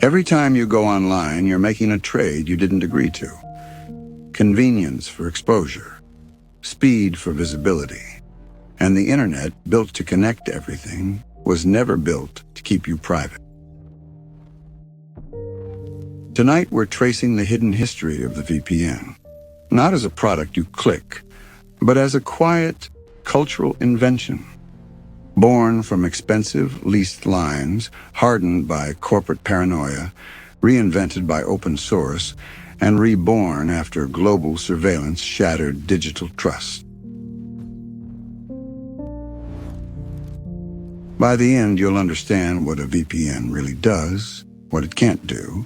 Every time you go online, you're making a trade you didn't agree to. Convenience for exposure, speed for visibility, and the internet, built to connect everything, was never built to keep you private. Tonight, we're tracing the hidden history of the VPN, not as a product you click, but as a quiet, cultural invention. Born from expensive, leased lines, hardened by corporate paranoia, reinvented by open source, and reborn after global surveillance shattered digital trust. By the end, you'll understand what a VPN really does, what it can't do,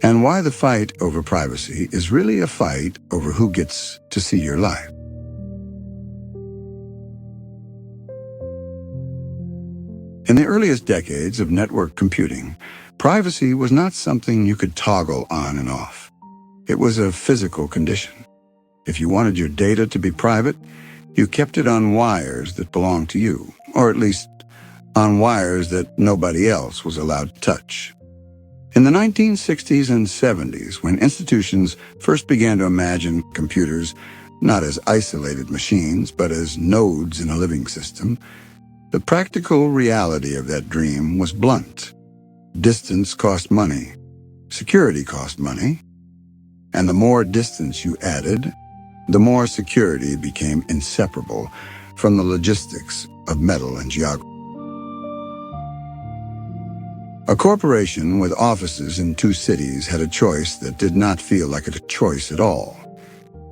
and why the fight over privacy is really a fight over who gets to see your life. In the earliest decades of network computing, privacy was not something you could toggle on and off. It was a physical condition. If you wanted your data to be private, you kept it on wires that belonged to you, or at least on wires that nobody else was allowed to touch. In the 1960s and 70s, when institutions first began to imagine computers not as isolated machines, but as nodes in a living system, the practical reality of that dream was blunt. Distance cost money, security cost money, and the more distance you added, the more security became inseparable from the logistics of metal and geography. A corporation with offices in 2 cities had a choice that did not feel like a choice at all.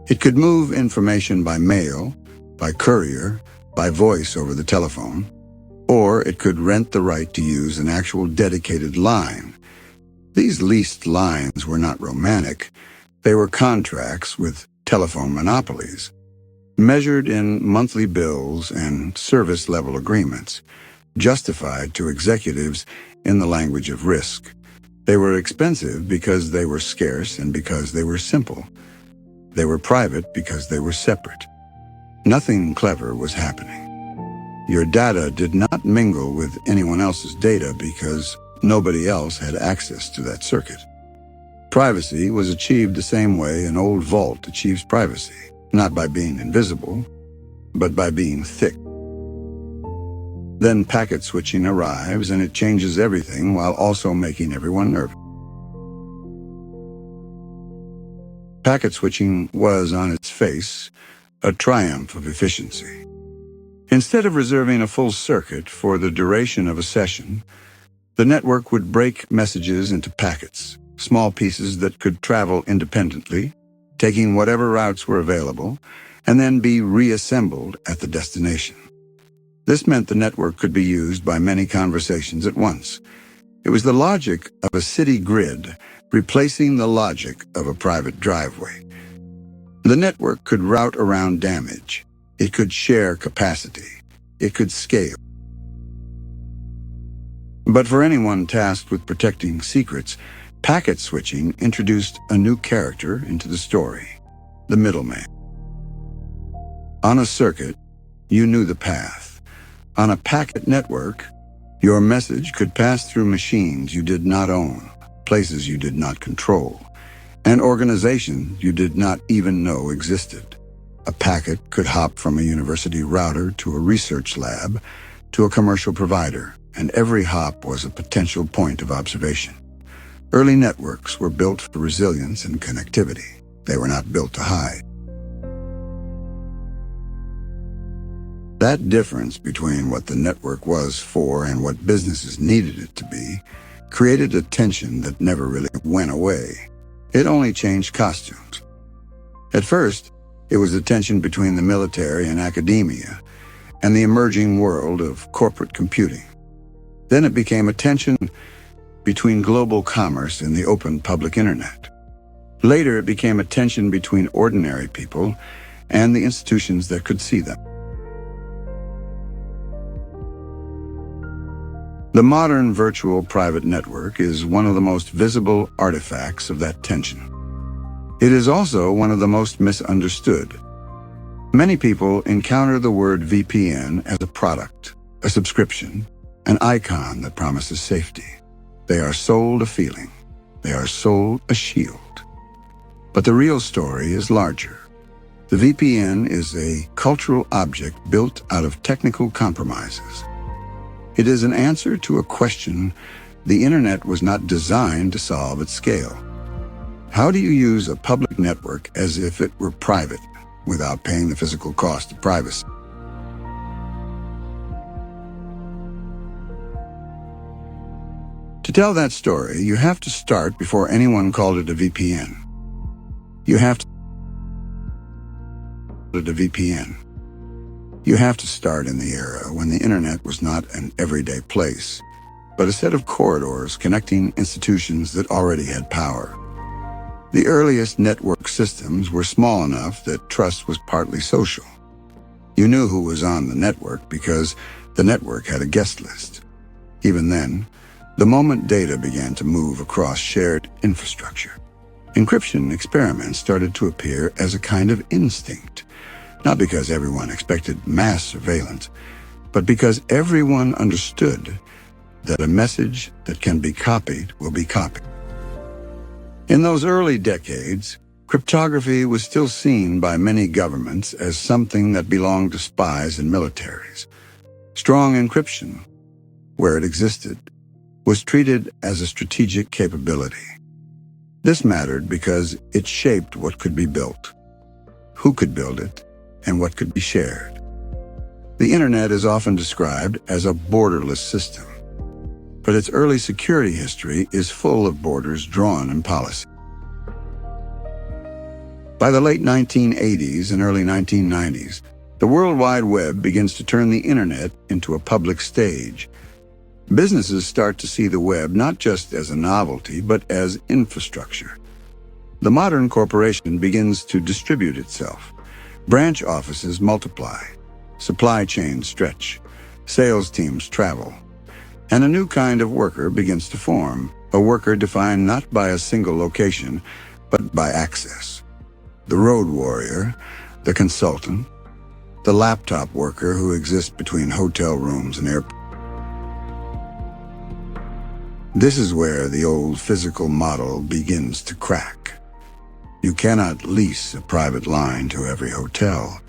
It could move information by mail, by courier, by voice over the telephone, or it could rent the right to use an actual dedicated line. These leased lines were not romantic. They were contracts with telephone monopolies, measured in monthly bills and service-level agreements, justified to executives in the language of risk. They were expensive because they were scarce and because they were simple. They were private because they were separate. Nothing clever was happening. Your data did not mingle with anyone else's data because nobody else had access to that circuit. Privacy was achieved the same way an old vault achieves privacy, not by being invisible, but by being thick. Then packet switching arrives and it changes everything while also making everyone nervous. Packet switching was, on its face, a triumph of efficiency. Instead of reserving a full circuit for the duration of a session, the network would break messages into packets, small pieces that could travel independently, taking whatever routes were available, and then be reassembled at the destination. This meant the network could be used by many conversations at once. It was the logic of a city grid replacing the logic of a private driveway. The network could route around damage. It could share capacity. It could scale. But for anyone tasked with protecting secrets, packet switching introduced a new character into the story, the middleman. On a circuit, you knew the path. On a packet network, your message could pass through machines you did not own, places you did not control, and organizations you did not even know existed. A packet could hop from a university router to a research lab to a commercial provider, and every hop was a potential point of observation. Early networks were built for resilience and connectivity. They were not built to hide. That difference between what the network was for and what businesses needed it to be created a tension that never really went away. It only changed costumes. At first, it was a tension between the military and academia and the emerging world of corporate computing. Then it became a tension between global commerce and the open public internet. Later, it became a tension between ordinary people and the institutions that could see them. The modern virtual private network is one of the most visible artifacts of that tension. It is also one of the most misunderstood. Many people encounter the word VPN as a product, a subscription, an icon that promises safety. They are sold a feeling. They are sold a shield. But the real story is larger. The VPN is a cultural object built out of technical compromises. It is an answer to a question the internet was not designed to solve at scale. How do you use a public network as if it were private without paying the physical cost of privacy? To tell that story, you have to start before anyone called it a VPN. You have to start in the era when the internet was not an everyday place, but a set of corridors connecting institutions that already had power. The earliest network systems were small enough that trust was partly social. You knew who was on the network because the network had a guest list. Even then, the moment data began to move across shared infrastructure, encryption experiments started to appear as a kind of instinct, not because everyone expected mass surveillance, but because everyone understood that a message that can be copied will be copied. In those early decades, cryptography was still seen by many governments as something that belonged to spies and militaries. Strong encryption, where it existed, was treated as a strategic capability. This mattered because it shaped what could be built, who could build it, and what could be shared. The internet is often described as a borderless system, but its early security history is full of borders drawn in policy. By the late 1980s and early 1990s, the World Wide Web begins to turn the internet into a public stage. Businesses start to see the web not just as a novelty, but as infrastructure. The modern corporation begins to distribute itself. Branch offices multiply, supply chains stretch, sales teams travel, and a new kind of worker begins to form, a worker defined not by a single location, but by access. The road warrior, the consultant, the laptop worker who exists between hotel rooms and airports. This is where the old physical model begins to crack. You cannot lease a private line to every hotel.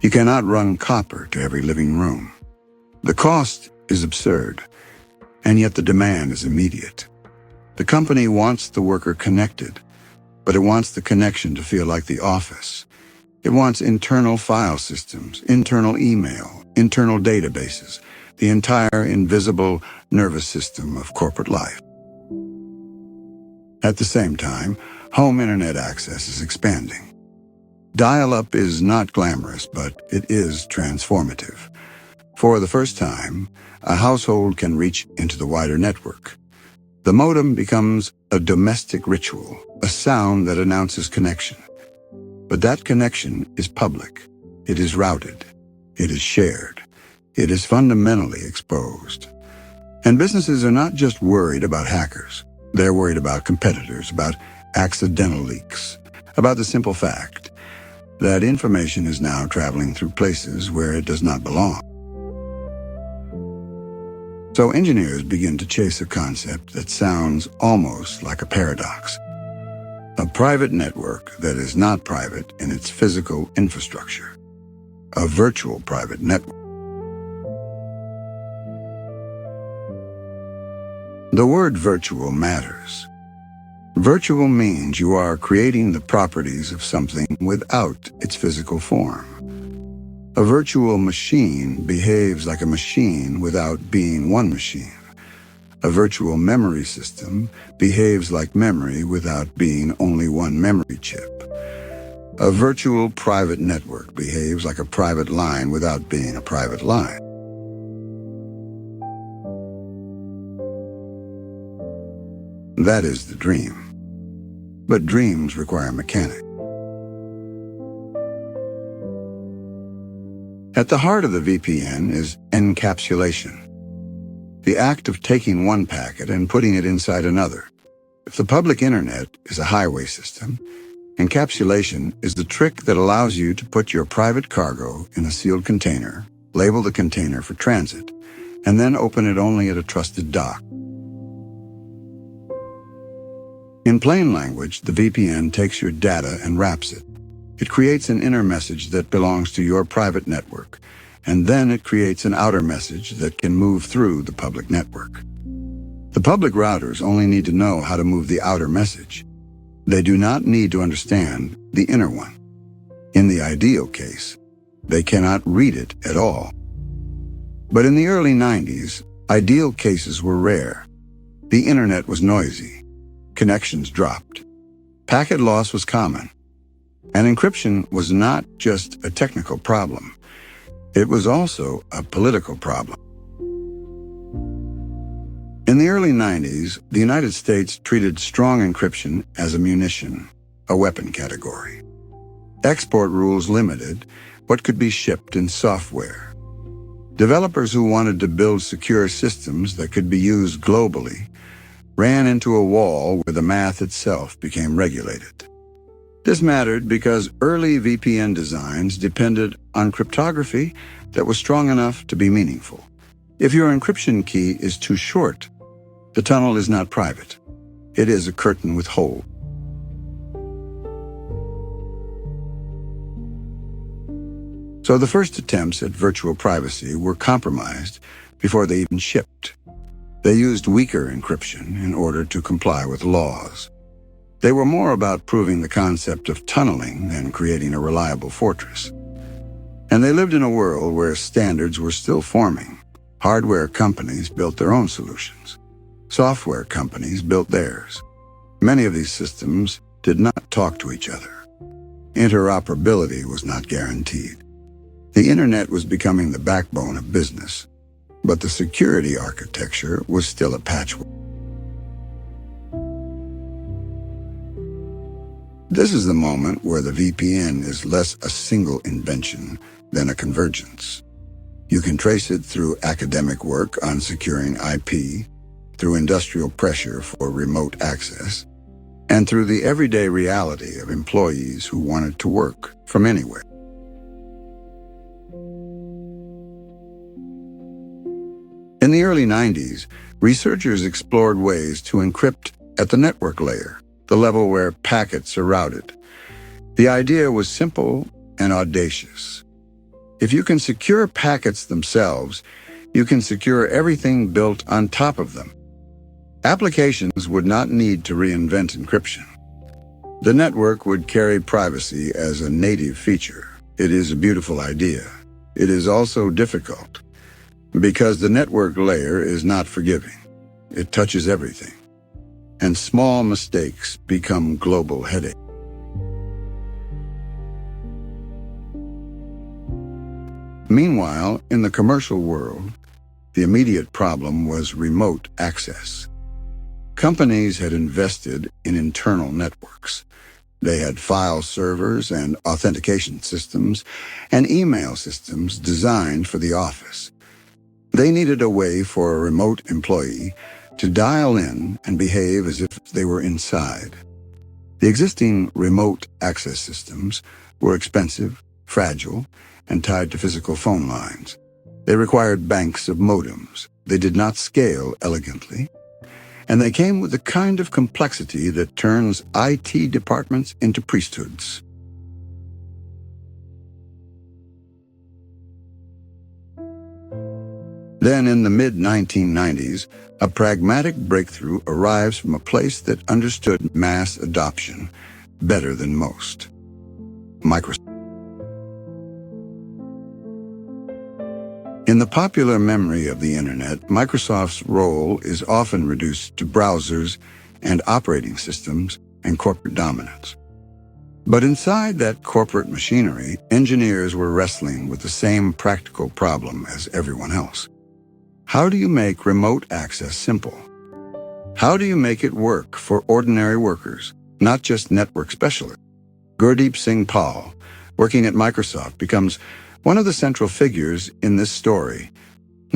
You cannot run copper to every living room. The cost is absurd, and yet the demand is immediate. The company wants the worker connected, but it wants the connection to feel like the office. It wants internal file systems, internal email, internal databases, the entire invisible nervous system of corporate life. At the same time, home internet access is expanding. Dial-up is not glamorous, but it is transformative. For the first time, a household can reach into the wider network. The modem becomes a domestic ritual, a sound that announces connection. But that connection is public. It is routed. It is shared. It is fundamentally exposed. And businesses are not just worried about hackers. They're worried about competitors, about accidental leaks, about the simple fact that information is now traveling through places where it does not belong. So engineers begin to chase a concept that sounds almost like a paradox. A private network that is not private in its physical infrastructure. A virtual private network. The word virtual matters. Virtual means you are creating the properties of something without its physical form. A virtual machine behaves like a machine without being one machine. A virtual memory system behaves like memory without being only one memory chip. A virtual private network behaves like a private line without being a private line. That is the dream. But dreams require mechanics. At the heart of the VPN is encapsulation, the act of taking one packet and putting it inside another. If the public internet is a highway system, encapsulation is the trick that allows you to put your private cargo in a sealed container, label the container for transit, and then open it only at a trusted dock. In plain language, the VPN takes your data and wraps it. It creates an inner message that belongs to your private network, and then it creates an outer message that can move through the public network. The public routers only need to know how to move the outer message. They do not need to understand the inner one. In the ideal case, they cannot read it at all. But in the early 90s, ideal cases were rare. The internet was noisy. Connections dropped. Packet loss was common. And encryption was not just a technical problem. It was also a political problem. In the early 90s, the United States treated strong encryption as a munition, a weapon category. Export rules limited what could be shipped in software. Developers who wanted to build secure systems that could be used globally ran into a wall where the math itself became regulated. This mattered because early VPN designs depended on cryptography that was strong enough to be meaningful. If your encryption key is too short, the tunnel is not private. It is a curtain with holes. So the first attempts at virtual privacy were compromised before they even shipped. They used weaker encryption in order to comply with laws. They were more about proving the concept of tunneling than creating a reliable fortress. And they lived in a world where standards were still forming. Hardware companies built their own solutions. Software companies built theirs. Many of these systems did not talk to each other. Interoperability was not guaranteed. The internet was becoming the backbone of business, but the security architecture was still a patchwork. This is the moment where the VPN is less a single invention than a convergence. You can trace it through academic work on securing IP, through industrial pressure for remote access, and through the everyday reality of employees who wanted to work from anywhere. In the early 90s, researchers explored ways to encrypt at the network layer, the level where packets are routed. The idea was simple and audacious. If you can secure packets themselves, you can secure everything built on top of them. Applications would not need to reinvent encryption. The network would carry privacy as a native feature. It is a beautiful idea. It is also difficult, because the network layer is not forgiving. It touches everything, and small mistakes become global headaches. Meanwhile, in the commercial world, the immediate problem was remote access. Companies had invested in internal networks. They had file servers and authentication systems and email systems designed for the office. They needed a way for a remote employee to dial in and behave as if they were inside. The existing remote access systems were expensive, fragile, and tied to physical phone lines. They required banks of modems. They did not scale elegantly. And they came with the kind of complexity that turns IT departments into priesthoods. Then, in the mid-1990s, a pragmatic breakthrough arrives from a place that understood mass adoption better than most: Microsoft. In the popular memory of the Internet, Microsoft's role is often reduced to browsers and operating systems and corporate dominance. But inside that corporate machinery, engineers were wrestling with the same practical problem as everyone else. How do you make remote access simple? How do you make it work for ordinary workers, not just network specialists? Gurdeep Singh Pal, working at Microsoft, becomes one of the central figures in this story,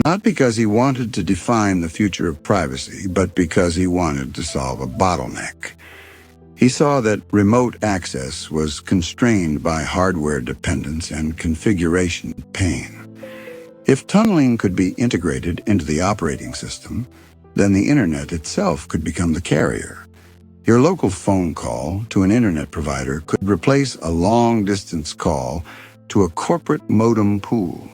not because he wanted to define the future of privacy, but because he wanted to solve a bottleneck. He saw that remote access was constrained by hardware dependence and configuration pain. If tunneling could be integrated into the operating system, then the Internet itself could become the carrier. Your local phone call to an internet provider could replace a long-distance call to a corporate modem pool.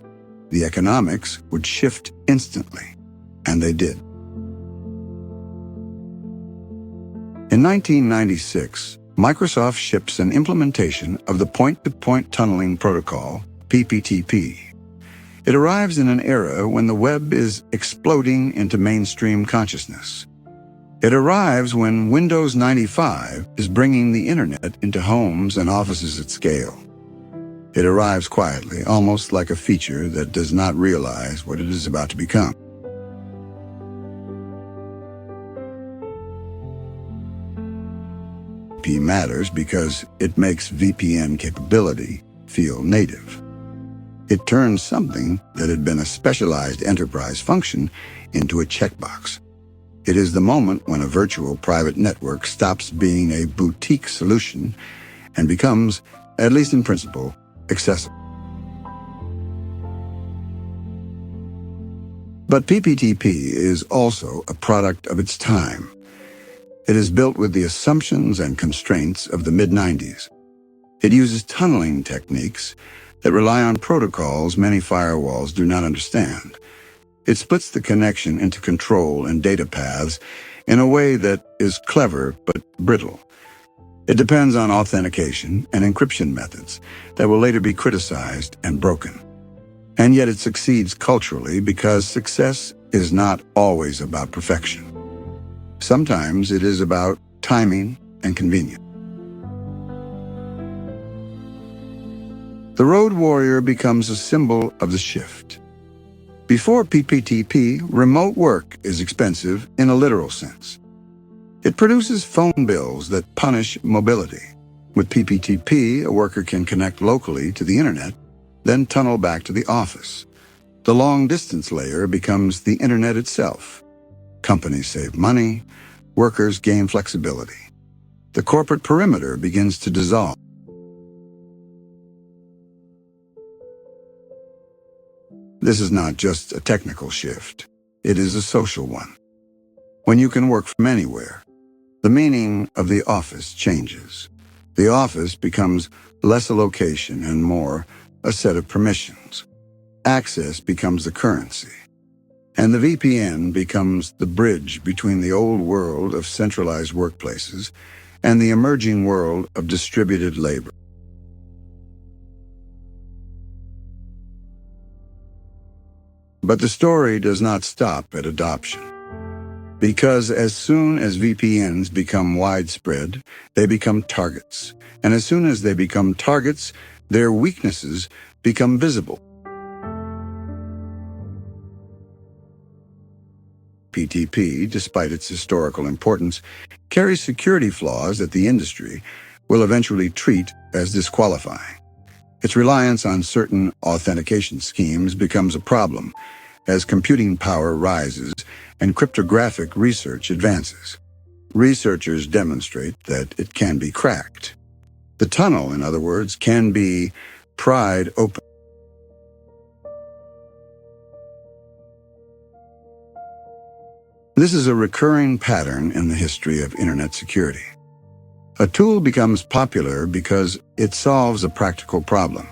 The economics would shift instantly, and they did. In 1996, Microsoft ships an implementation of the point-to-point tunneling protocol, PPTP. It arrives in an era when the web is exploding into mainstream consciousness. It arrives when Windows 95 is bringing the internet into homes and offices at scale. It arrives quietly, almost like a feature that does not realize what it is about to become. P matters because it makes VPN capability feel native. It turns something that had been a specialized enterprise function into a checkbox. It is the moment when a virtual private network stops being a boutique solution and becomes, at least in principle, accessible. But PPTP is also a product of its time. It is built with the assumptions and constraints of the mid-90s. It uses tunneling techniques that rely on protocols many firewalls do not understand. It splits the connection into control and data paths in a way that is clever but brittle. It depends on authentication and encryption methods that will later be criticized and broken. And yet it succeeds culturally because success is not always about perfection. Sometimes it is about timing and convenience. The road warrior becomes a symbol of the shift. Before PPTP, remote work is expensive in a literal sense. It produces phone bills that punish mobility. With PPTP, a worker can connect locally to the internet, then tunnel back to the office. The long-distance layer becomes the internet itself. Companies save money, workers gain flexibility. The corporate perimeter begins to dissolve. This is not just a technical shift. It is a social one. When you can work from anywhere, the meaning of the office changes. The office becomes less a location and more a set of permissions. Access becomes the currency. And the VPN becomes the bridge between the old world of centralized workplaces and the emerging world of distributed labor. But the story does not stop at adoption. Because as soon as VPNs become widespread, they become targets. And as soon as they become targets, their weaknesses become visible. PTP, despite its historical importance, carries security flaws that the industry will eventually treat as disqualifying. Its reliance on certain authentication schemes becomes a problem as computing power rises and cryptographic research advances. Researchers demonstrate that it can be cracked. The tunnel, in other words, can be pried open. This is a recurring pattern in the history of internet security. A tool becomes popular because it solves a practical problem.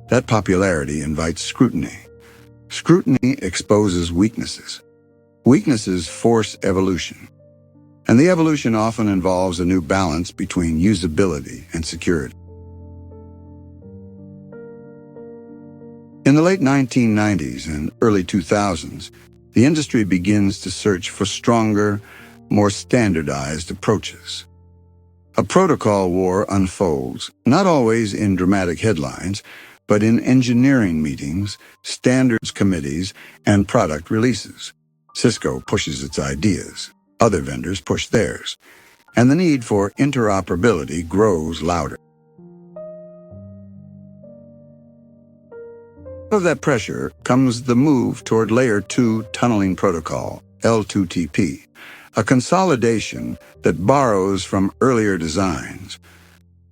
That popularity invites scrutiny. Scrutiny exposes weaknesses. Weaknesses force evolution. And the evolution often involves a new balance between usability and security. In the late 1990s and early 2000s, the industry begins to search for stronger, more standardized approaches. A protocol war unfolds, not always in dramatic headlines, but in engineering meetings, standards committees, and product releases. Cisco pushes its ideas, other vendors push theirs, and the need for interoperability grows louder. Out of that pressure comes the move toward Layer 2 tunneling protocol, L2TP, a consolidation that borrows from earlier designs.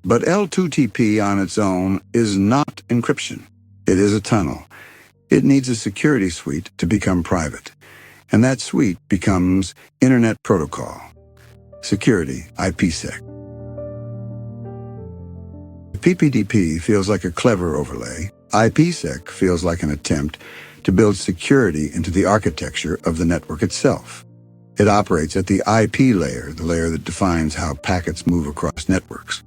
But L2TP on its own is not encryption. It is a tunnel. It needs a security suite to become private, and that suite becomes Internet Protocol. Security, IPsec. PPTP feels like a clever overlay. IPsec feels like an attempt to build security into the architecture of the network itself. It operates at the IP layer, the layer that defines how packets move across networks.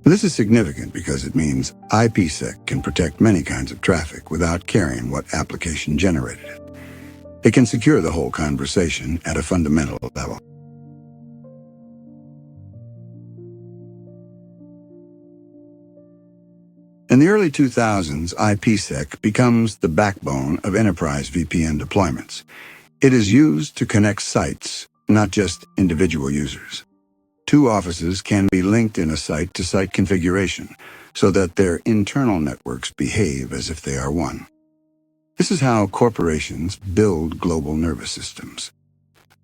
This is significant because it means IPsec can protect many kinds of traffic without caring what application generated it. It can secure the whole conversation at a fundamental level. In the early 2000s, IPsec becomes the backbone of enterprise VPN deployments. It is used to connect sites, not just individual users. Two offices can be linked in a site-to-site configuration so that their internal networks behave as if they are one. This is how corporations build global nervous systems.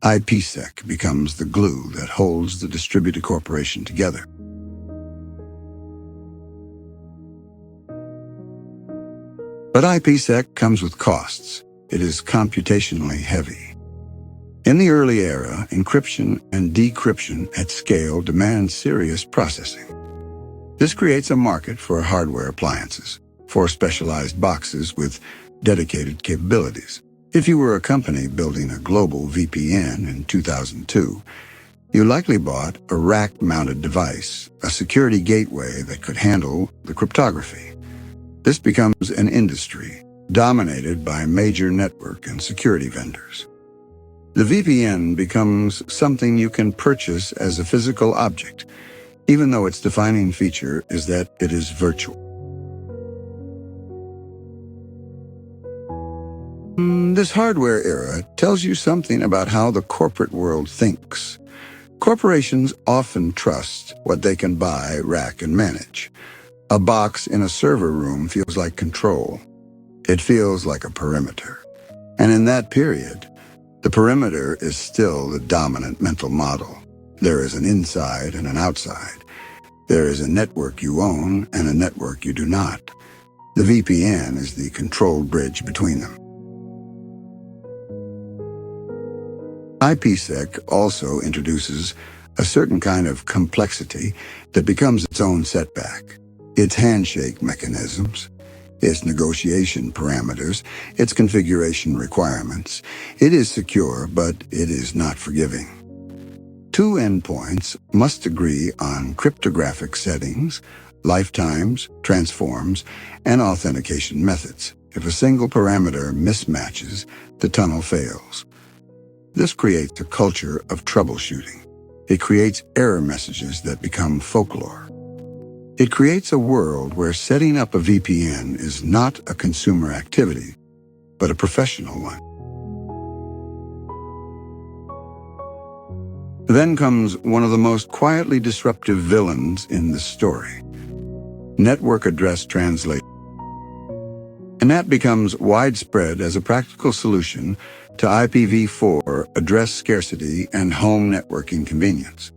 IPsec becomes the glue that holds the distributed corporation together. But IPsec comes with costs. It is computationally heavy. In the early era, encryption and decryption at scale demand serious processing. This creates a market for hardware appliances, for specialized boxes with dedicated capabilities. If you were a company building a global VPN in 2002, you likely bought a rack-mounted device, a security gateway that could handle the cryptography. This becomes an industry dominated by major network and security vendors. The VPN becomes something you can purchase as a physical object, even though its defining feature is that it is virtual. This hardware era tells you something about how the corporate world thinks. Corporations often trust what they can buy, rack, and manage. A box in a server room feels like control. It feels like a perimeter. And in that period, the perimeter is still the dominant mental model. There is an inside and an outside. There is a network you own and a network you do not. The VPN is the controlled bridge between them. IPsec also introduces a certain kind of complexity that becomes its own setback. Its handshake mechanisms, its negotiation parameters, its configuration requirements. It is secure, but it is not forgiving. Two endpoints must agree on cryptographic settings, lifetimes, transforms, and authentication methods. If a single parameter mismatches, the tunnel fails. This creates a culture of troubleshooting. It creates error messages that become folklore. It creates a world where setting up a VPN is not a consumer activity, but a professional one. Then comes one of the most quietly disruptive villains in the story: network address translation. And that becomes widespread as a practical solution to IPv4 address scarcity and home networking convenience.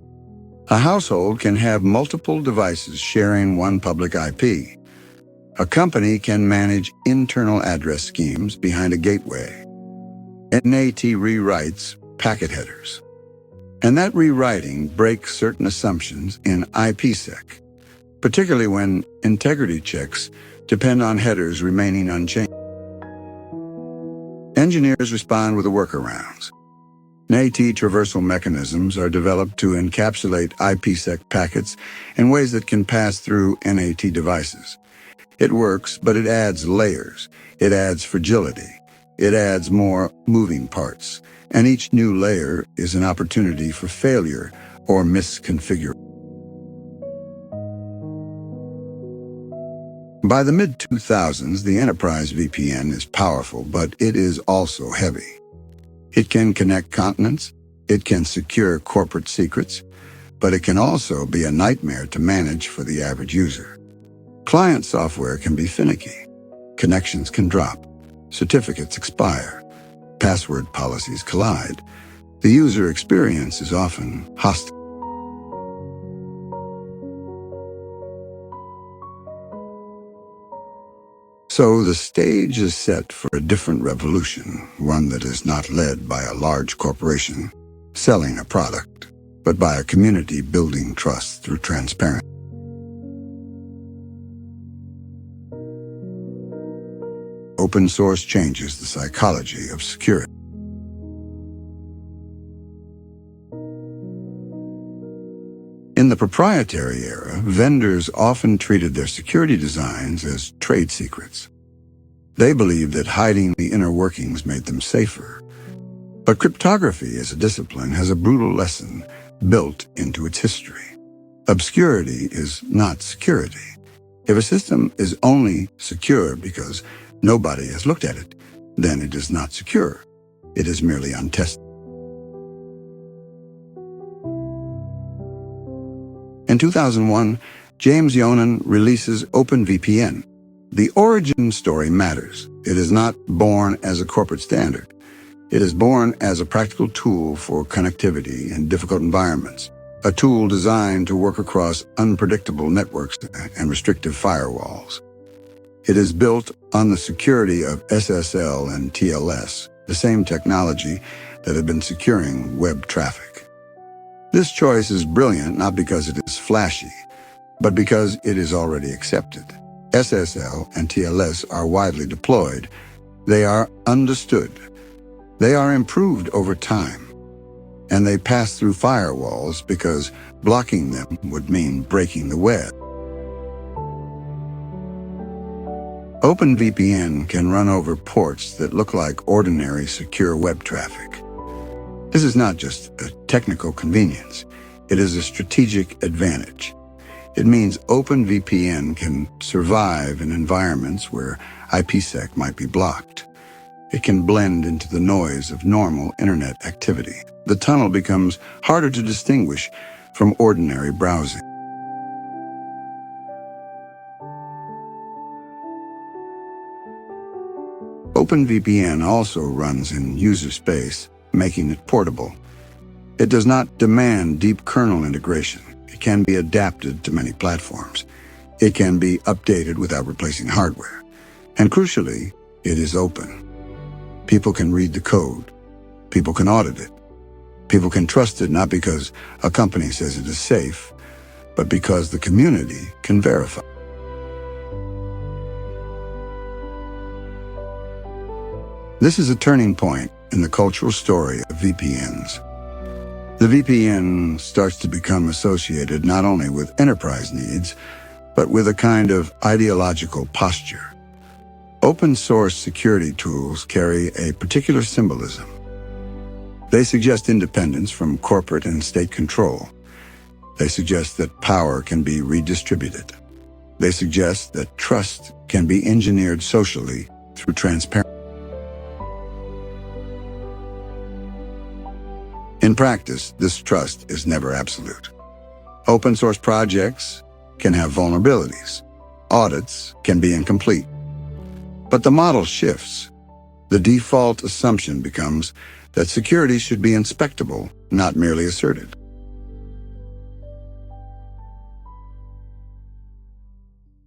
A household can have multiple devices sharing one public IP. A company can manage internal address schemes behind a gateway. NAT rewrites packet headers. And that rewriting breaks certain assumptions in IPsec, particularly when integrity checks depend on headers remaining unchanged. Engineers respond with workarounds. NAT traversal mechanisms are developed to encapsulate IPsec packets in ways that can pass through NAT devices. It works, but it adds layers. It adds fragility. It adds more moving parts. And each new layer is an opportunity for failure or misconfiguration. By the mid-2000s, the enterprise VPN is powerful, but it is also heavy. It can connect continents, it can secure corporate secrets, but it can also be a nightmare to manage for the average user. Client software can be finicky. Connections can drop. Certificates expire. Password policies collide. The user experience is often hostile. So the stage is set for a different revolution, one that is not led by a large corporation selling a product. but by a community building trust through transparency. Open source changes the psychology of security. In the proprietary era, vendors often treated their security designs as trade secrets. They believed that hiding the inner workings made them safer. But cryptography as a discipline has a brutal lesson built into its history. Obscurity is not security. If a system is only secure because nobody has looked at it, then it is not secure. It is merely untested. In 2001, James Yonan releases OpenVPN. The origin story matters. It is not born as a corporate standard. It is born as a practical tool for connectivity in difficult environments, a tool designed to work across unpredictable networks and restrictive firewalls. It is built on the security of SSL and TLS, the same technology that had been securing web traffic. This choice is brilliant not because it is flashy, but because it is already accepted. SSL and TLS are widely deployed. They are understood. They are improved over time. And they pass through firewalls because blocking them would mean breaking the web. OpenVPN can run over ports that look like ordinary secure web traffic. This is not just a technical convenience. It is a strategic advantage. It means OpenVPN can survive in environments where IPsec might be blocked. It can blend into the noise of normal internet activity. The tunnel becomes harder to distinguish from ordinary browsing. OpenVPN also runs in user space, making it portable. It does not demand deep kernel integration. It can be adapted to many platforms. It can be updated without replacing hardware. And crucially, it is open. People can read the code. People can audit it. People can trust it not because a company says it is safe, but because the community can verify. This is a turning point in the cultural story of VPNs. The VPN starts to become associated not only with enterprise needs, but with a kind of ideological posture. Open source security tools carry a particular symbolism. They suggest independence from corporate and state control. They suggest that power can be redistributed. They suggest that trust can be engineered socially through transparency. In practice, this trust is never absolute. Open source projects can have vulnerabilities. Audits can be incomplete. But the model shifts. The default assumption becomes that security should be inspectable, not merely asserted.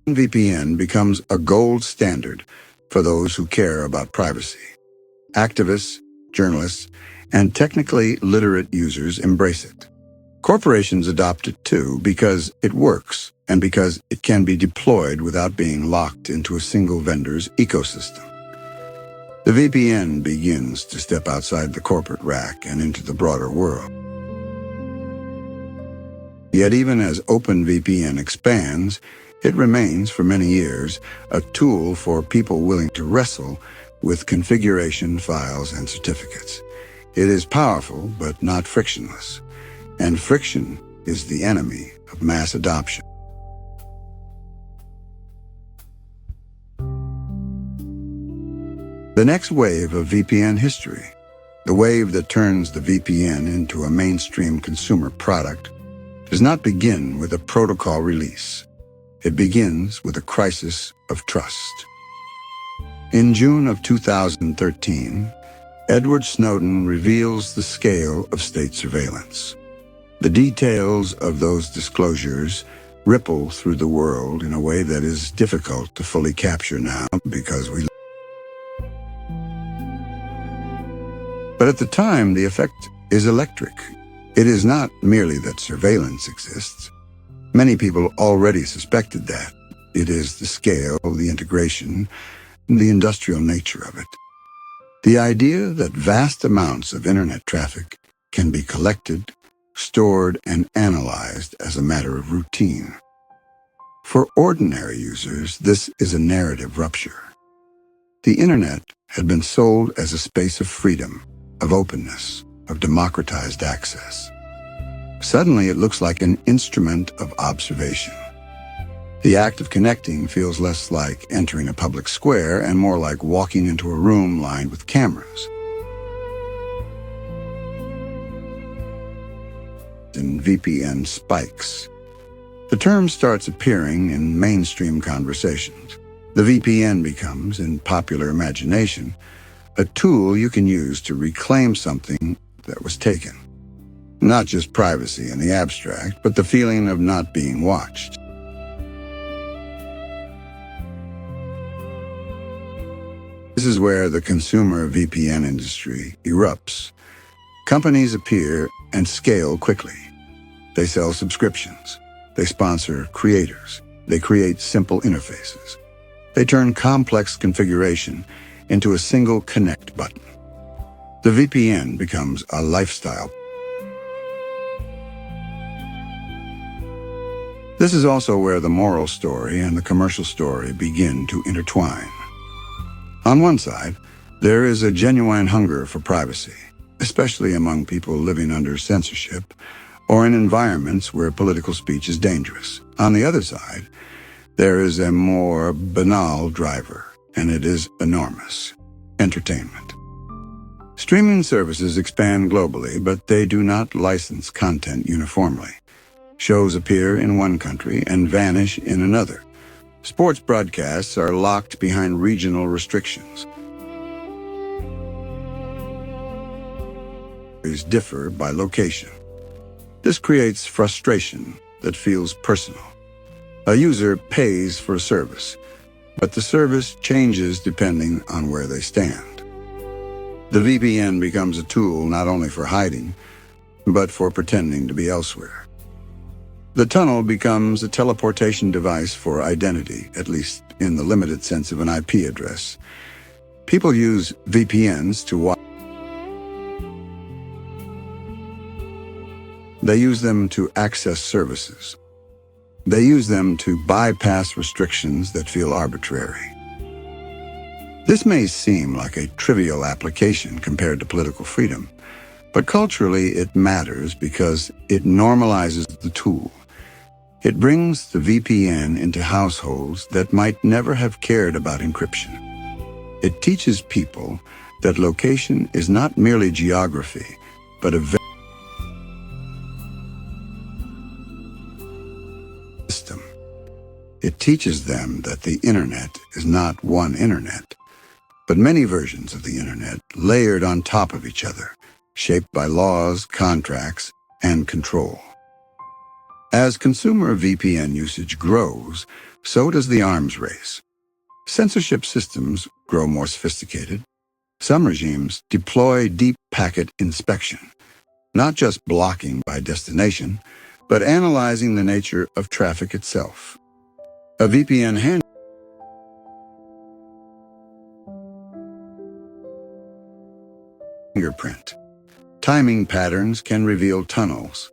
VPN becomes a gold standard for those who care about privacy. Activists, journalists, and technically literate users embrace it. Corporations adopt it too because it works and because it can be deployed without being locked into a single vendor's ecosystem. The VPN begins to step outside the corporate rack and into the broader world. Yet even as OpenVPN expands, it remains for many years a tool for people willing to wrestle with configuration files and certificates. It is powerful, but not frictionless. And friction is the enemy of mass adoption. The next wave of VPN history, the wave that turns the VPN into a mainstream consumer product, does not begin with a protocol release. It begins with a crisis of trust. In June of 2013, Edward Snowden reveals the scale of state surveillance. The details of those disclosures ripple through the world in a way that is difficult to fully capture now because we... But at the time, the effect is electric. It is not merely that surveillance exists. Many people already suspected that. It is the scale, the integration, the industrial nature of it. The idea that vast amounts of internet traffic can be collected, stored, and analyzed as a matter of routine. For ordinary users, this is a narrative rupture. The internet had been sold as a space of freedom, of openness, of democratized access. Suddenly, it looks like an instrument of observation. The act of connecting feels less like entering a public square and more like walking into a room lined with cameras. In VPN spikes, the term starts appearing in mainstream conversations. The VPN becomes, in popular imagination, a tool you can use to reclaim something that was taken. Not just privacy in the abstract, but the feeling of not being watched. This is where the consumer VPN industry erupts. Companies appear and scale quickly. They sell subscriptions. They sponsor creators. They create simple interfaces. They turn complex configuration into a single connect button. The VPN becomes a lifestyle. This is also where the moral story and the commercial story begin to intertwine. On one side, there is a genuine hunger for privacy, especially among people living under censorship or in environments where political speech is dangerous. On the other side, there is a more banal driver, and it is enormous: entertainment. Streaming services expand globally, but they do not license content uniformly. Shows appear in one country and vanish in another. Sports broadcasts are locked behind regional restrictions. These differ by location. This creates frustration that feels personal. A user pays for a service, but the service changes depending on where they stand. The VPN becomes a tool not only for hiding, but for pretending to be elsewhere. The tunnel becomes a teleportation device for identity, at least in the limited sense of an IP address. People use VPNs to watch. They use them to access services. They use them to bypass restrictions that feel arbitrary. This may seem like a trivial application compared to political freedom, but culturally it matters because it normalizes the tool. It brings the VPN into households that might never have cared about encryption. It teaches people that location is not merely geography, but a system. It teaches them that the internet is not one internet, but many versions of the internet layered on top of each other, shaped by laws, contracts, and control. As consumer VPN usage grows, so does the arms race. Censorship systems grow more sophisticated. Some regimes deploy deep packet inspection, not just blocking by destination, but analyzing the nature of traffic itself. A VPN fingerprint. Timing patterns can reveal tunnels.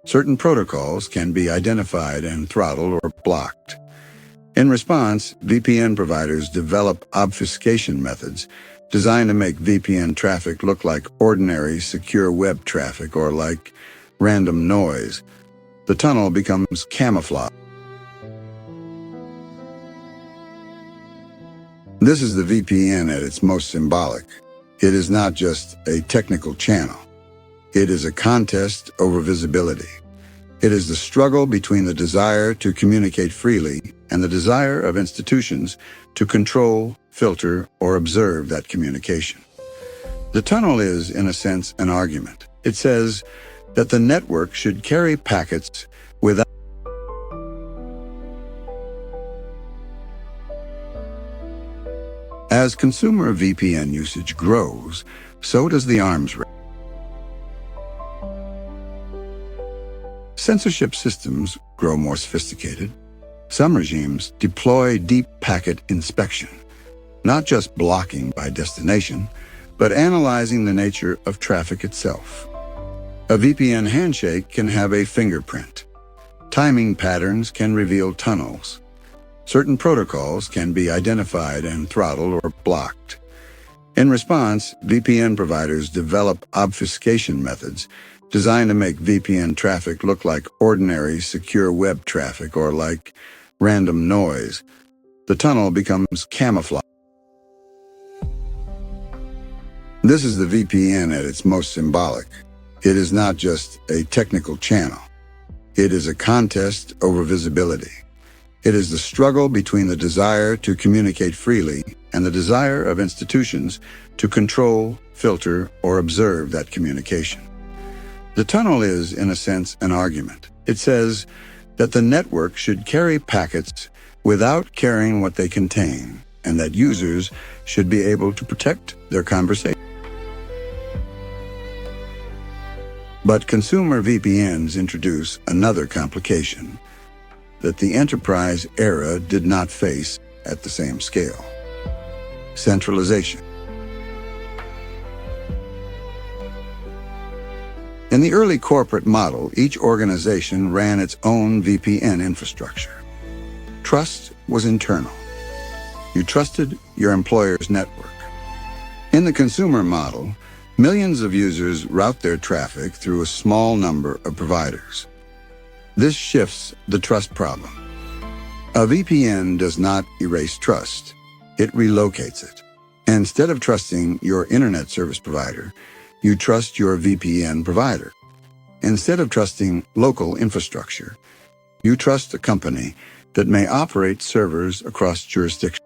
Certain protocols can be identified and throttled or blocked. In response, VPN providers develop obfuscation methods designed to make VPN traffic look like ordinary secure web traffic or like random noise. The tunnel becomes camouflage. This is the VPN at its most symbolic. It is not just a technical channel. It is a contest over visibility. It is the struggle between the desire to communicate freely and the desire of institutions to control, filter, or observe that communication. The tunnel is, in a sense, an argument. It says that the network should carry packets without. As consumer VPN usage grows, so does the arms race. Censorship systems grow more sophisticated. Some regimes deploy deep packet inspection, not just blocking by destination, but analyzing the nature of traffic itself. A VPN handshake can have a fingerprint. Timing patterns can reveal tunnels. Certain protocols can be identified and throttled or blocked. In response, VPN providers develop obfuscation methods designed to make VPN traffic look like ordinary secure web traffic or like random noise. The tunnel becomes camouflage. This is the VPN at its most symbolic. It is not just a technical channel. It is a contest over visibility. It is the struggle between the desire to communicate freely and the desire of institutions to control, filter, or observe that communication. The tunnel is, in a sense, an argument. It says that the network should carry packets without caring what they contain, and that users should be able to protect their conversation. But consumer VPNs introduce another complication that the enterprise era did not face at the same scale: centralization. In the early corporate model, each organization ran its own VPN infrastructure. Trust was internal. You trusted your employer's network. In the consumer model, millions of users route their traffic through a small number of providers. This shifts the trust problem. A VPN does not erase trust. It relocates it. Instead of trusting your internet service provider, you trust your VPN provider. Instead of trusting local infrastructure, you trust a company that may operate servers across jurisdictions.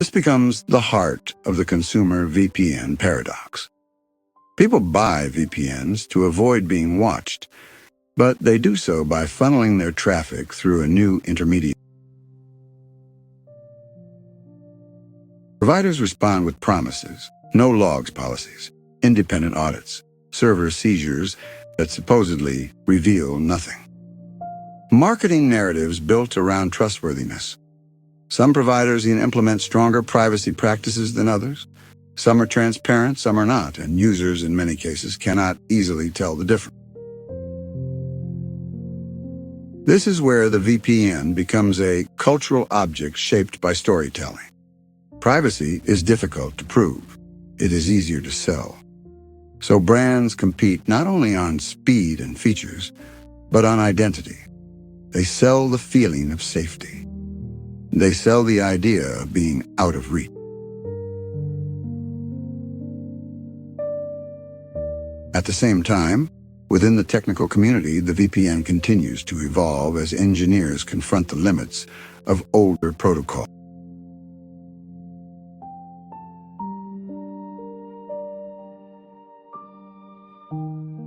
This becomes the heart of the consumer VPN paradox. People buy VPNs to avoid being watched, but they do so by funneling their traffic through a new intermediary. Providers respond with promises, no logs policies, independent audits, server seizures that supposedly reveal nothing. Marketing narratives built around trustworthiness. Some providers implement stronger privacy practices than others. Some are transparent, some are not, and users in many cases cannot easily tell the difference. This is where the VPN becomes a cultural object shaped by storytelling. Privacy is difficult to prove. It is easier to sell. So brands compete not only on speed and features, but on identity. They sell the feeling of safety. They sell the idea of being out of reach. At the same time, within the technical community, the VPN continues to evolve as engineers confront the limits of older protocols.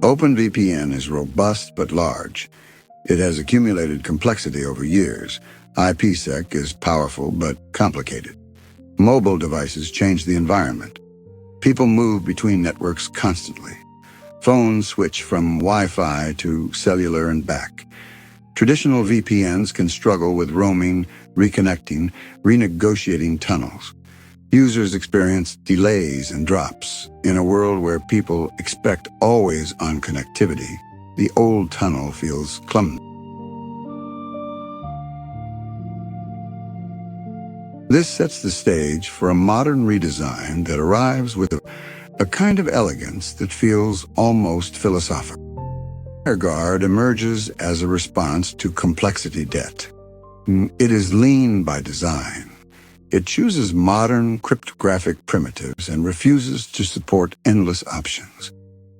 OpenVPN is robust but large. It has accumulated complexity over years. IPsec is powerful but complicated. Mobile devices change the environment. People move between networks constantly. Phones switch from Wi-Fi to cellular and back. Traditional VPNs can struggle with roaming, reconnecting, renegotiating tunnels. Users experience delays and drops. In a world where people expect always-on connectivity, the old tunnel feels clumsy. This sets the stage for a modern redesign that arrives with a kind of elegance that feels almost philosophical. WireGuard emerges as a response to complexity debt. It is lean by design. It chooses modern cryptographic primitives and refuses to support endless options.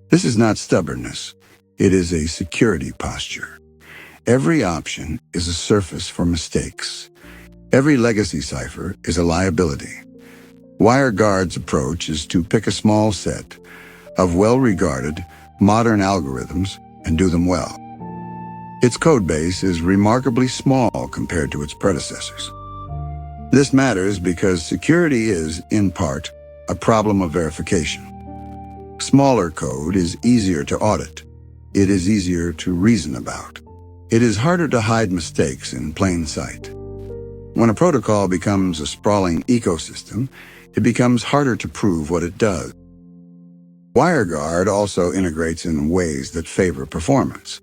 This is not stubbornness. It is a security posture. Every option is a surface for mistakes. Every legacy cipher is a liability. WireGuard's approach is to pick a small set of well-regarded, modern algorithms and do them well. Its codebase is remarkably small compared to its predecessors. This matters because security is, in part, a problem of verification. Smaller code is easier to audit. It is easier to reason about. It is harder to hide mistakes in plain sight. When a protocol becomes a sprawling ecosystem, it becomes harder to prove what it does. WireGuard also integrates in ways that favor performance.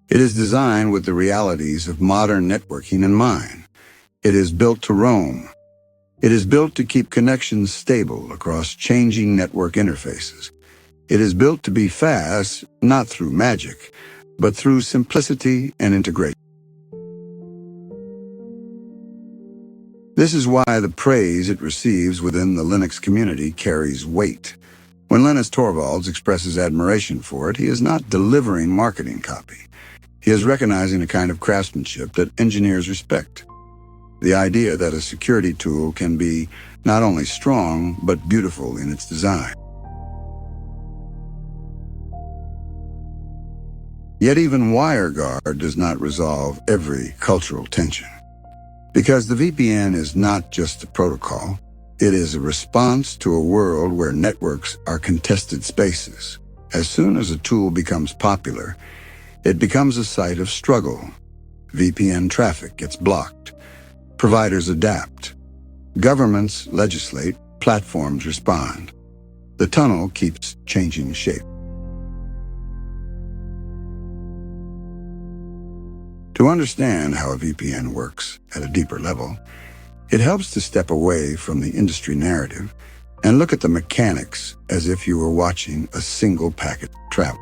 It is designed with the realities of modern networking in mind. It is built to roam. It is built to keep connections stable across changing network interfaces. It is built to be fast, not through magic, but through simplicity and integration. This is why the praise it receives within the Linux community carries weight. When Linus Torvalds expresses admiration for it, he is not delivering marketing copy. He is recognizing a kind of craftsmanship that engineers respect. The idea that a security tool can be not only strong, but beautiful in its design. Yet even WireGuard does not resolve every cultural tension. Because the VPN is not just a protocol, it is a response to a world where networks are contested spaces. As soon as a tool becomes popular, it becomes a site of struggle. VPN traffic gets blocked. Providers adapt. Governments legislate. Platforms respond. The tunnel keeps changing shape. To understand how a VPN works at a deeper level, it helps to step away from the industry narrative and look at the mechanics as if you were watching a single packet travel.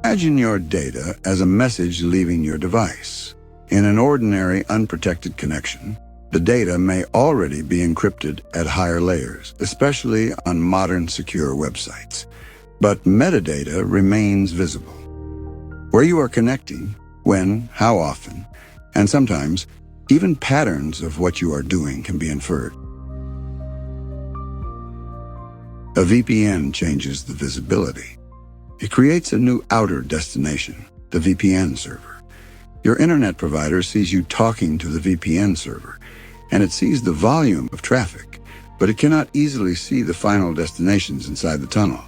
Imagine your data as a message leaving your device. In an ordinary, unprotected connection, the data may already be encrypted at higher layers, especially on modern secure websites. But metadata remains visible. Where you are connecting, when, how often, and sometimes even patterns of what you are doing can be inferred. A VPN changes the visibility. It creates a new outer destination, the VPN server. Your internet provider sees you talking to the VPN server, and it sees the volume of traffic, but it cannot easily see the final destinations inside the tunnel.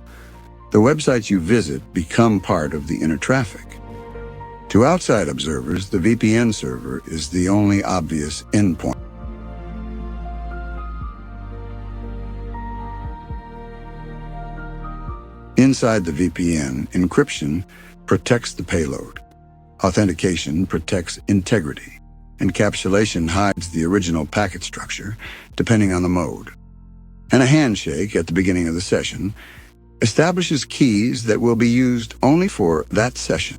The websites you visit become part of the inner traffic. To outside observers, the VPN server is the only obvious endpoint. Inside the VPN, encryption protects the payload. Authentication protects integrity. Encapsulation hides the original packet structure, depending on the mode. And a handshake at the beginning of the session establishes keys that will be used only for that session.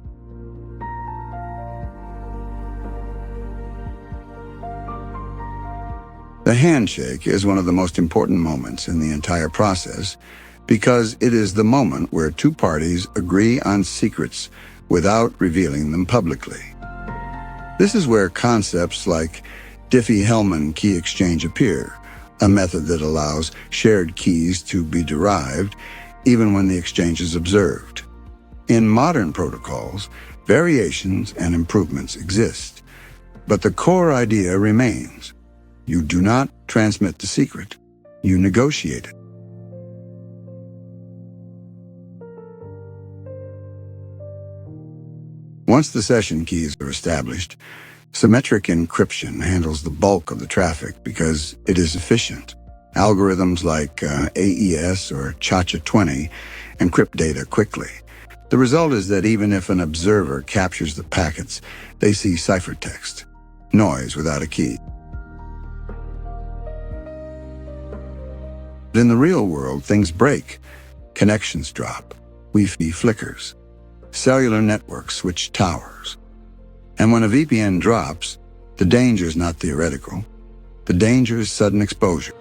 The handshake is one of the most important moments in the entire process because it is the moment where two parties agree on secrets without revealing them publicly. This is where concepts like Diffie-Hellman key exchange appear, a method that allows shared keys to be derived even when the exchange is observed. In modern protocols, variations and improvements exist, but the core idea remains. You do not transmit the secret, you negotiate it. Once the session keys are established, symmetric encryption handles the bulk of the traffic because it is efficient. Algorithms like AES or Cha-Cha-20 encrypt data quickly. The result is that even if an observer captures the packets, they see ciphertext, noise without a key. But in the real world, things break. Connections drop. Wi-Fi flickers. Cellular networks switch towers. And when a VPN drops, the danger is not theoretical. The danger is sudden exposure.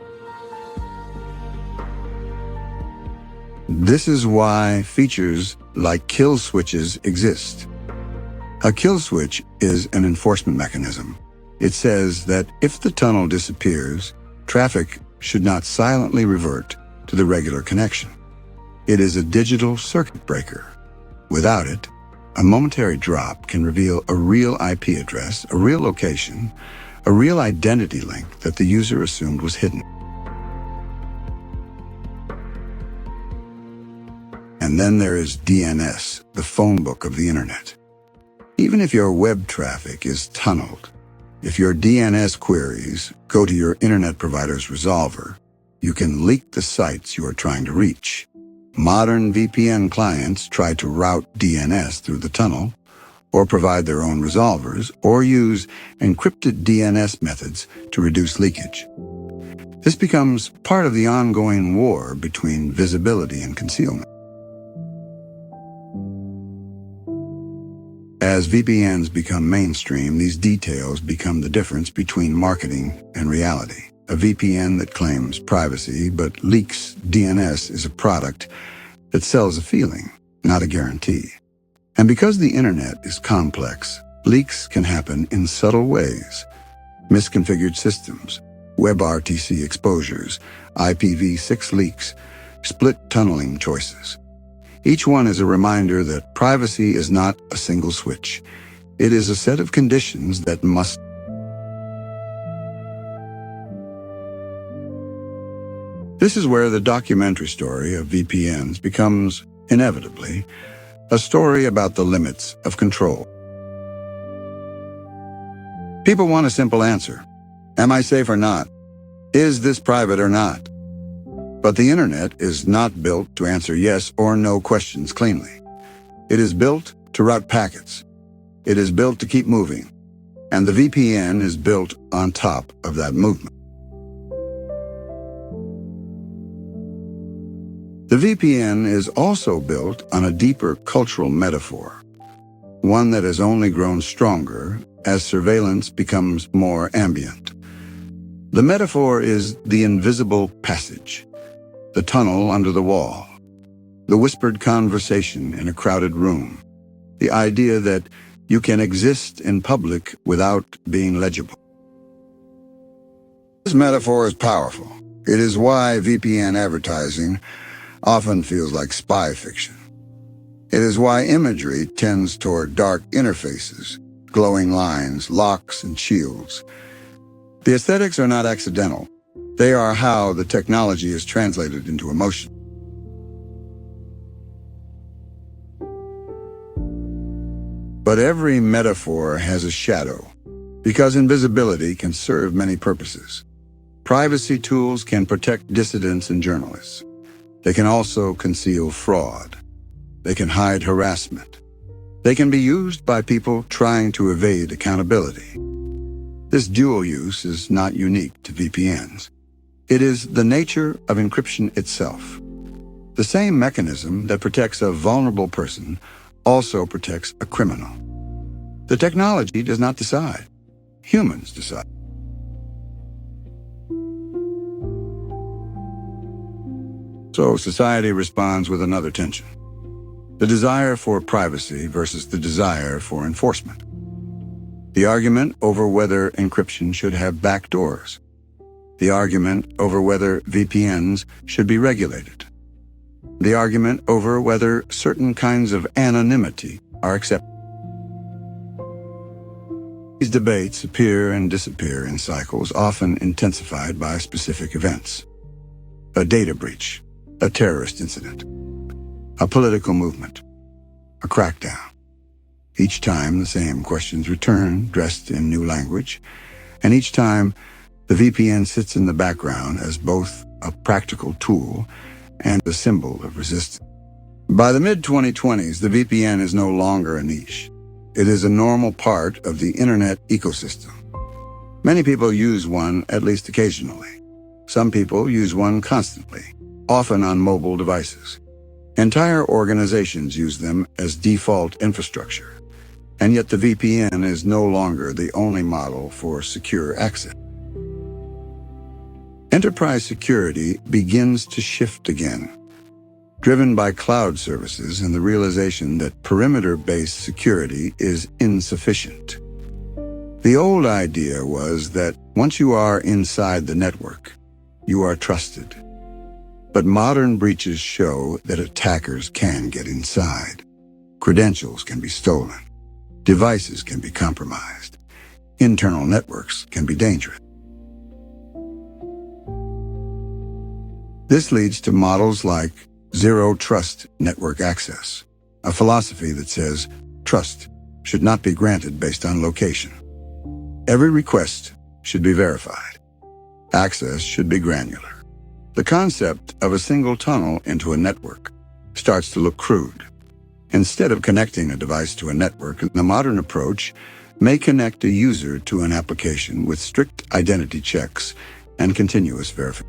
This is why features like kill switches exist. A kill switch is an enforcement mechanism. It says that if the tunnel disappears, traffic should not silently revert to the regular connection. It is a digital circuit breaker. Without it, a momentary drop can reveal a real IP address, a real location, a real identity link that the user assumed was hidden. And then there is DNS, the phone book of the internet. Even if your web traffic is tunneled, if your DNS queries go to your internet provider's resolver, you can leak the sites you are trying to reach. Modern VPN clients try to route DNS through the tunnel, or provide their own resolvers, or use encrypted DNS methods to reduce leakage. This becomes part of the ongoing war between visibility and concealment. As VPNs become mainstream, these details become the difference between marketing and reality. A VPN that claims privacy but leaks DNS is a product that sells a feeling, not a guarantee. And because the internet is complex, leaks can happen in subtle ways. Misconfigured systems, WebRTC exposures, IPv6 leaks, split tunneling choices. Each one is a reminder that privacy is not a single switch. It is a set of conditions that must. This is where the documentary story of VPNs becomes, inevitably, a story about the limits of control. People want a simple answer. Am I safe or not? Is this private or not? But the internet is not built to answer yes or no questions cleanly. It is built to route packets. It is built to keep moving. And the VPN is built on top of that movement. The VPN is also built on a deeper cultural metaphor, one that has only grown stronger as surveillance becomes more ambient. The metaphor is the invisible passage, the tunnel under the wall, the whispered conversation in a crowded room, the idea that you can exist in public without being legible. This metaphor is powerful. It is why VPN advertising often feels like spy fiction. It is why imagery tends toward dark interfaces, glowing lines, locks, and shields. The aesthetics are not accidental. They are how the technology is translated into emotion. But every metaphor has a shadow, because invisibility can serve many purposes. Privacy tools can protect dissidents and journalists. They can also conceal fraud. They can hide harassment. They can be used by people trying to evade accountability. This dual use is not unique to VPNs. It is the nature of encryption itself. The same mechanism that protects a vulnerable person also protects a criminal. The technology does not decide. Humans decide. So society responds with another tension. The desire for privacy versus the desire for enforcement. The argument over whether encryption should have backdoors. The argument over whether VPNs should be regulated. The argument over whether certain kinds of anonymity are accepted. These debates appear and disappear in cycles, often intensified by specific events. A data breach, a terrorist incident, a political movement, a crackdown. Each time the same questions return, dressed in new language, and each time the VPN sits in the background as both a practical tool and a symbol of resistance. By the mid-2020s, the VPN is no longer a niche. It is a normal part of the internet ecosystem. Many people use one at least occasionally. Some people use one constantly, often on mobile devices. Entire organizations use them as default infrastructure. And yet the VPN is no longer the only model for secure access. Enterprise security begins to shift again, driven by cloud services and the realization that perimeter-based security is insufficient. The old idea was that once you are inside the network, you are trusted. But modern breaches show that attackers can get inside. Credentials can be stolen. Devices can be compromised. Internal networks can be dangerous. This leads to models like Zero trust network access, a philosophy that says trust should not be granted based on location. Every request should be verified. Access should be granular. The concept of a single tunnel into a network starts to look crude. Instead of connecting a device to a network, the modern approach may connect a user to an application with strict identity checks and continuous verification.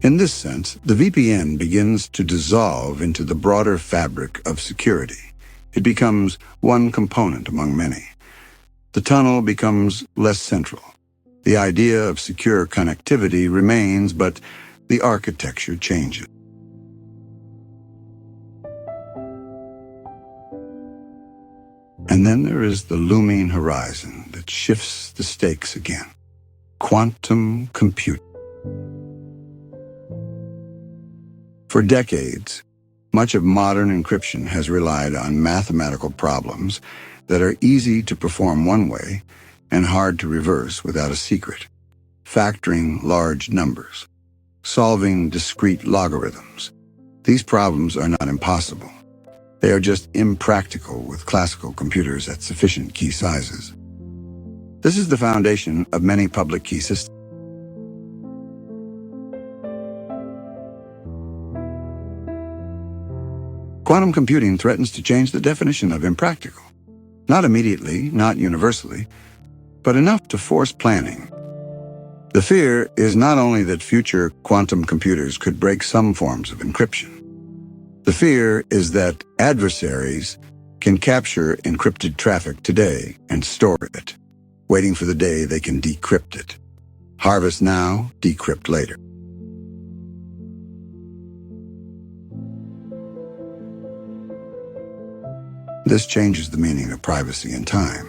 In this sense, the VPN begins to dissolve into the broader fabric of security. It becomes one component among many. The tunnel becomes less central. The idea of secure connectivity remains, but the architecture changes. And then there is the looming horizon that shifts the stakes again. Quantum computing. For decades, much of modern encryption has relied on mathematical problems that are easy to perform one way and hard to reverse without a secret. Factoring large numbers, solving discrete logarithms. These problems are not impossible. They are just impractical with classical computers at sufficient key sizes. This is the foundation of many public key systems. Quantum computing threatens to change the definition of impractical. Not immediately, not universally, but enough to force planning. The fear is not only that future quantum computers could break some forms of encryption. The fear is that adversaries can capture encrypted traffic today and store it, waiting for the day they can decrypt it. Harvest now, decrypt later. This changes the meaning of privacy in time.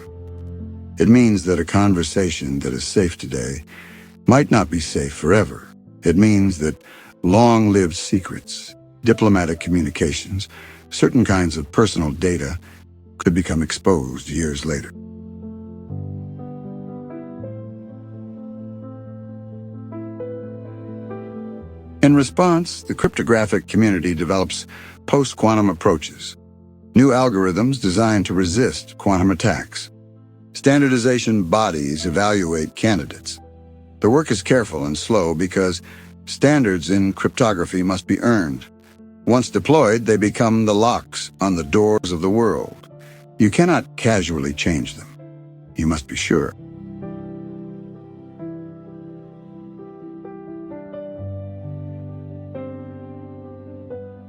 It means that a conversation that is safe today might not be safe forever. It means that long-lived secrets, diplomatic communications, certain kinds of personal data could become exposed years later. In response, the cryptographic community develops post-quantum approaches, new algorithms designed to resist quantum attacks. Standardization bodies evaluate candidates. The work is careful and slow because standards in cryptography must be earned. Once deployed, they become the locks on the doors of the world. You cannot casually change them. You must be sure.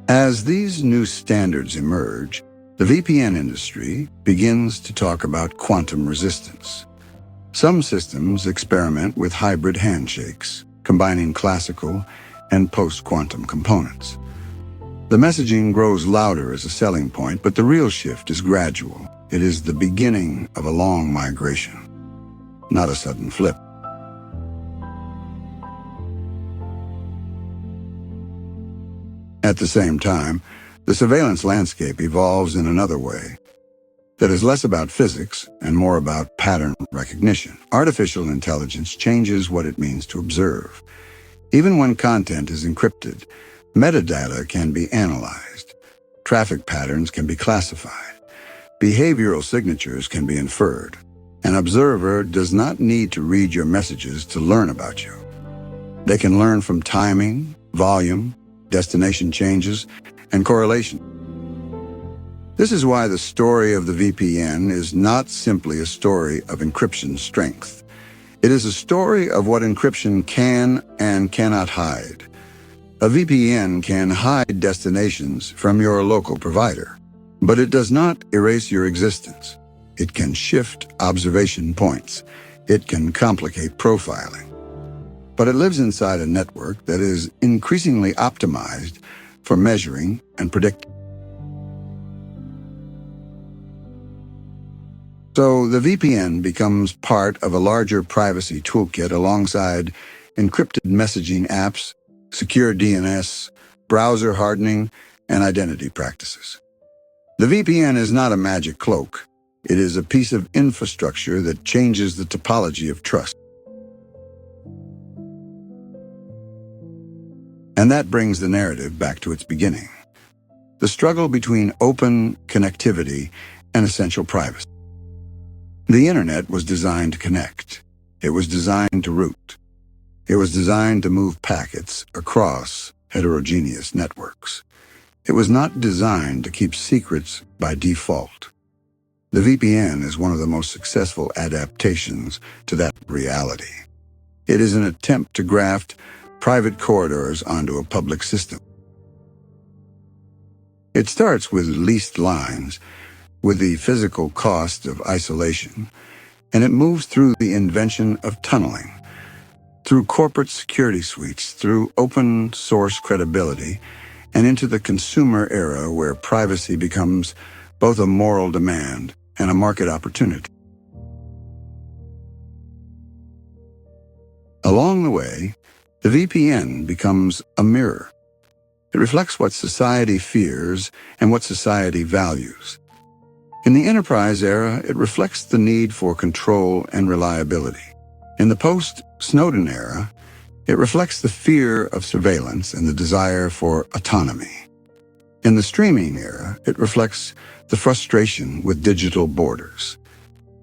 As these new standards emerge, the VPN industry begins to talk about quantum resistance. Some systems experiment with hybrid handshakes, combining classical and post-quantum components. The messaging grows louder as a selling point, but the real shift is gradual. It is the beginning of a long migration, not a sudden flip. At the same time, the surveillance landscape evolves in another way that is less about physics and more about pattern recognition. Artificial intelligence changes what it means to observe. Even when content is encrypted, metadata can be analyzed. Traffic patterns can be classified. Behavioral signatures can be inferred. An observer does not need to read your messages to learn about you. They can learn from timing, volume, destination changes, and correlation. This is why the story of the VPN is not simply a story of encryption strength. It is a story of what encryption can and cannot hide. A VPN can hide destinations from your local provider, but it does not erase your existence. It can shift observation points. It can complicate profiling. But it lives inside a network that is increasingly optimized for measuring and predicting. So the VPN becomes part of a larger privacy toolkit alongside encrypted messaging apps, secure DNS, browser hardening, and identity practices. The VPN is not a magic cloak. It is a piece of infrastructure that changes the topology of trust. And that brings the narrative back to its beginning. The struggle between open connectivity and essential privacy. The internet was designed to connect. It was designed to route. It was designed to move packets across heterogeneous networks. It was not designed to keep secrets by default. The VPN is one of the most successful adaptations to that reality. It is an attempt to graft private corridors onto a public system. It starts with leased lines, with the physical cost of isolation, and it moves through the invention of tunneling, through corporate security suites, through open source credibility, and into the consumer era where privacy becomes both a moral demand and a market opportunity. Along the way, the VPN becomes a mirror. It reflects what society fears and what society values. In the enterprise era, it reflects the need for control and reliability. In the post-Snowden era, it reflects the fear of surveillance and the desire for autonomy. In the streaming era, it reflects the frustration with digital borders.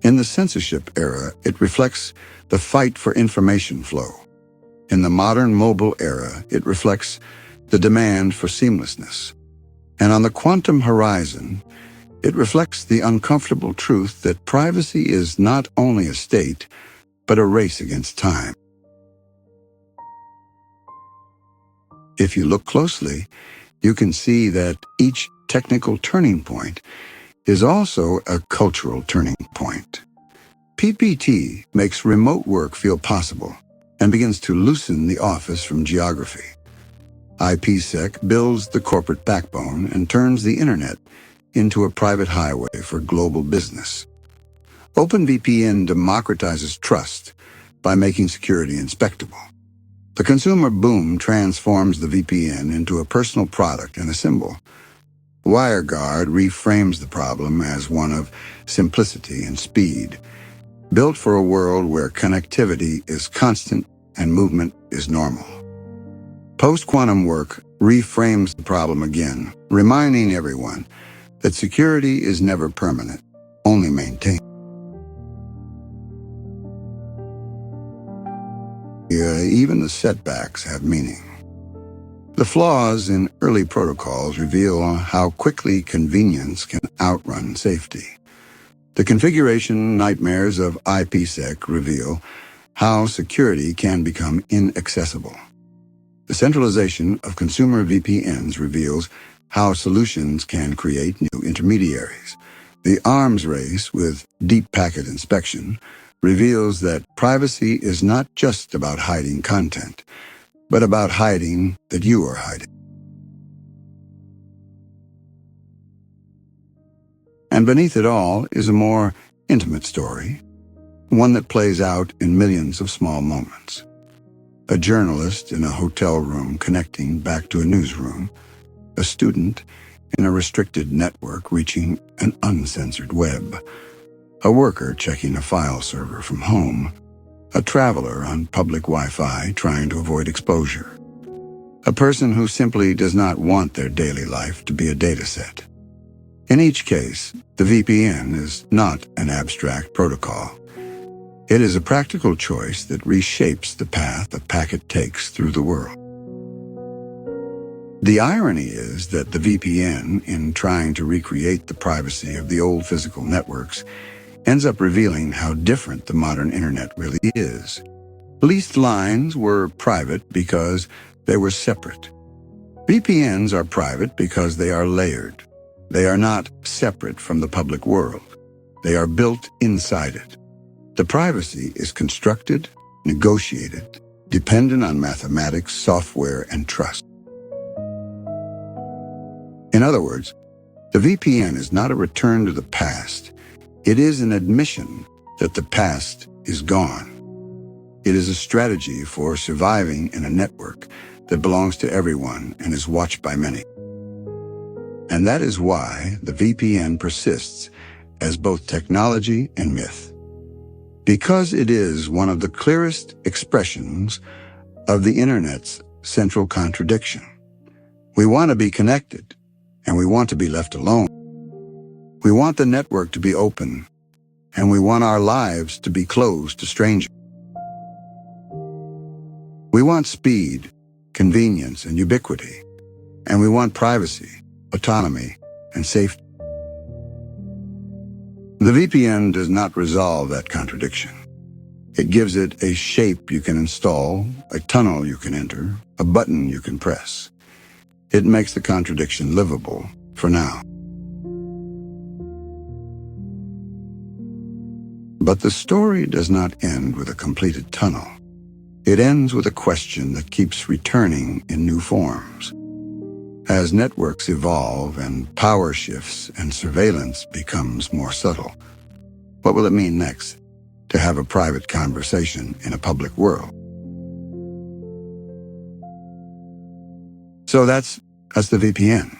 In the censorship era, it reflects the fight for information flow. In the modern mobile era, it reflects the demand for seamlessness. And on the quantum horizon, it reflects the uncomfortable truth that privacy is not only a state, but a race against time. If you look closely, you can see that each technical turning point is also a cultural turning point. PPT makes remote work feel possible and begins to loosen the office from geography. IPsec builds the corporate backbone and turns the internet into a private highway for global business. OpenVPN democratizes trust by making security inspectable. The consumer boom transforms the VPN into a personal product and a symbol. WireGuard reframes the problem as one of simplicity and speed, built for a world where connectivity is constant and movement is normal. Post-quantum work reframes the problem again, reminding everyone that security is never permanent, only maintained. Even the setbacks have meaning. The flaws in early protocols reveal how quickly convenience can outrun safety. The configuration nightmares of IPsec reveal how security can become inaccessible. The centralization of consumer VPNs reveals how solutions can create new intermediaries. The arms race with deep packet inspection reveals that privacy is not just about hiding content, but about hiding that you are hiding. And beneath it all is a more intimate story, one that plays out in millions of small moments. A journalist in a hotel room connecting back to a newsroom, a student in a restricted network reaching an uncensored web, a worker checking a file server from home, a traveler on public Wi-Fi trying to avoid exposure, a person who simply does not want their daily life to be a dataset. In each case, the VPN is not an abstract protocol. It is a practical choice that reshapes the path a packet takes through the world. The irony is that the VPN, in trying to recreate the privacy of the old physical networks, ends up revealing how different the modern internet really is. Leased lines were private because they were separate. VPNs are private because they are layered. They are not separate from the public world. They are built inside it. The privacy is constructed, negotiated, dependent on mathematics, software, and trust. In other words, the VPN is not a return to the past. It is an admission that the past is gone. It is a strategy for surviving in a network that belongs to everyone and is watched by many. And that is why the VPN persists as both technology and myth. Because it is one of the clearest expressions of the internet's central contradiction. We want to be connected, and we want to be left alone. We want the network to be open, and we want our lives to be closed to strangers. We want speed, convenience, and ubiquity, and we want privacy, autonomy, and safety. The VPN does not resolve that contradiction. It gives it a shape you can install, a tunnel you can enter, a button you can press. It makes the contradiction livable for now. But the story does not end with a completed tunnel. It ends with a question that keeps returning in new forms. As networks evolve and power shifts and surveillance becomes more subtle, what will it mean next to have a private conversation in a public world? So that's the VPN,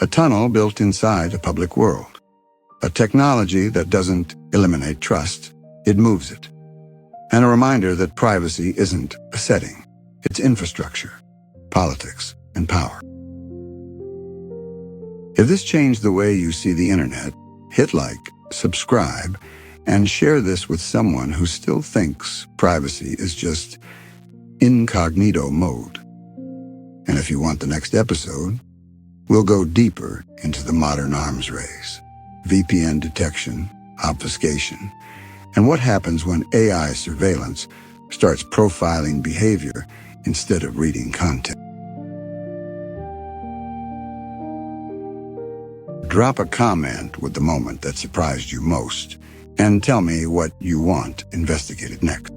a tunnel built inside a public world, a technology that doesn't eliminate trust, it moves it. And a reminder that privacy isn't a setting, it's infrastructure, politics, and power. If this changed the way you see the internet, hit like, subscribe, and share this with someone who still thinks privacy is just incognito mode. And if you want the next episode, we'll go deeper into the modern arms race, VPN detection, obfuscation, and what happens when AI surveillance starts profiling behavior instead of reading content. Drop a comment with the moment that surprised you most, and tell me what you want investigated next.